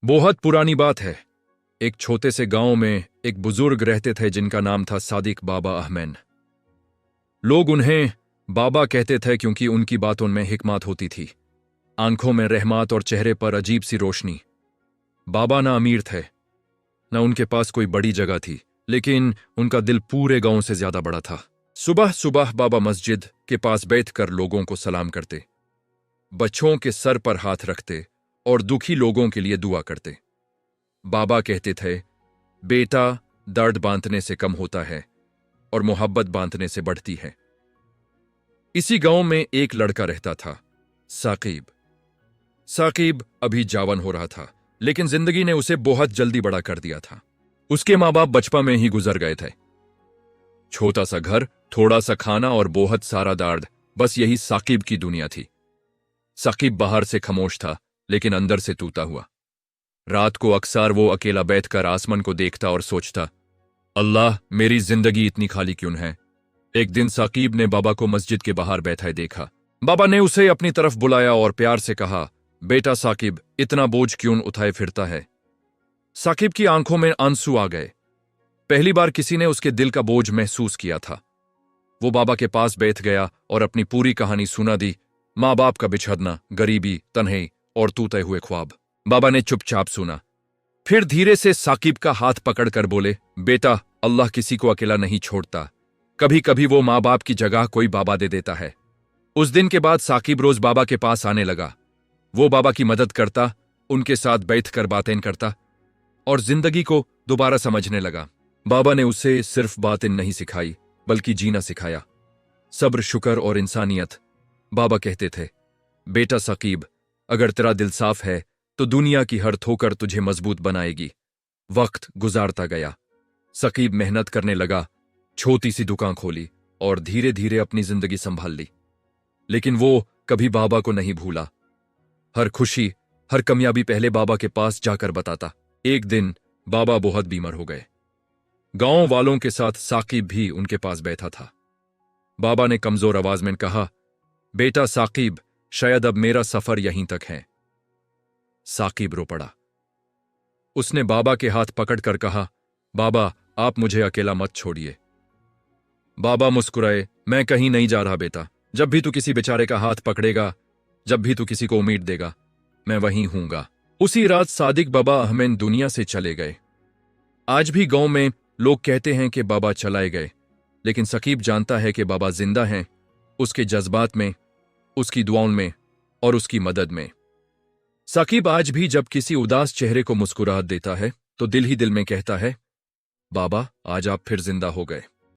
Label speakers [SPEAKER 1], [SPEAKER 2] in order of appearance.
[SPEAKER 1] बहुत पुरानी बात है। एक छोटे से गांव में एक बुजुर्ग रहते थे जिनका नाम था सादिक बाबा अहमद। लोग उन्हें बाबा कहते थे क्योंकि उनकी बातों में हिकमत होती थी, आंखों में रहमत और चेहरे पर अजीब सी रोशनी। बाबा ना अमीर थे, न उनके पास कोई बड़ी जगह थी, लेकिन उनका दिल पूरे गांव से ज्यादा बड़ा था। सुबह सुबह बाबा मस्जिद के पास बैठकर लोगों को सलाम करते, बच्चों के सर पर हाथ रखते और दुखी लोगों के लिए दुआ करते। बाबा कहते थे, बेटा, दर्द बांटने से कम होता है और मोहब्बत बांटने से बढ़ती है। इसी गांव में एक लड़का रहता था, साकिब। साकिब अभी जवान हो रहा था, लेकिन जिंदगी ने उसे बहुत जल्दी बड़ा कर दिया था। उसके माँ बाप बचपन में ही गुजर गए थे। छोटा सा घर, थोड़ा सा खाना और बहुत सारा दर्द, बस यही साकिब की दुनिया थी। साकिब बाहर से खामोश था, लेकिन अंदर से टूटा हुआ। रात को अक्सर वो अकेला बैठकर आसमान को देखता और सोचता, अल्लाह, मेरी जिंदगी इतनी खाली क्यों है। एक दिन साकिब ने बाबा को मस्जिद के बाहर बैठा देखा। बाबा ने उसे अपनी तरफ बुलाया और प्यार से कहा, बेटा साकिब, इतना बोझ क्यों उठाए फिरता है। साकिब की आंखों में आंसू आ गए। पहली बार किसी ने उसके दिल का बोझ महसूस किया था। वो बाबा के पास बैठ गया और अपनी पूरी कहानी सुना दी। माँ बाप का बिछड़ना, गरीबी, तन्हाई और टूटे हुए ख्वाब। बाबा ने चुपचाप सुना, फिर धीरे से साकिब का हाथ पकड़कर बोले, बेटा, अल्लाह किसी को अकेला नहीं छोड़ता। कभी कभी वो माँ बाप की जगह कोई बाबा दे देता है। उस दिन के बाद साकिब रोज बाबा के पास आने लगा। वो बाबा की मदद करता, उनके साथ बैठकर बातें करता और जिंदगी को दोबारा समझने लगा। बाबा ने उसे सिर्फ बातें नहीं सिखाई, बल्कि जीना सिखाया। सब्र, शुक्र और इंसानियत। बाबा कहते थे, बेटा साकिब, अगर तेरा दिल साफ है तो दुनिया की हर ठोकर तुझे मजबूत बनाएगी। वक्त गुजारता गया। साकिब मेहनत करने लगा, छोटी सी दुकान खोली और धीरे धीरे अपनी जिंदगी संभाल ली। लेकिन वो कभी बाबा को नहीं भूला। हर खुशी, हर कामयाबी पहले बाबा के पास जाकर बताता। एक दिन बाबा बहुत बीमार हो गए। गांव वालों के साथ साकिब भी उनके पास बैठा था। बाबा ने कमजोर आवाज में कहा, बेटा साकिब, शायद अब मेरा सफर यहीं तक है। साकिब रो पड़ा। उसने बाबा के हाथ पकड़कर कहा, बाबा, आप मुझे अकेला मत छोड़िए। बाबा मुस्कुराए, मैं कहीं नहीं जा रहा बेटा। जब भी तू किसी बेचारे का हाथ पकड़ेगा, जब भी तू किसी को उम्मीद देगा, मैं वहीं हूंगा। उसी रात सादिक बाबा अहमद दुनिया से चले गए। आज भी गांव में लोग कहते हैं कि बाबा चलाए गए, लेकिन साकिब जानता है कि बाबा जिंदा हैं, उसके जज्बात में, उसकी दुआओं में और उसकी मदद में। साकिब आज भी जब किसी उदास चेहरे को मुस्कुराहट देता है तो दिल ही दिल में कहता है, बाबा, आज आप फिर जिंदा हो गए।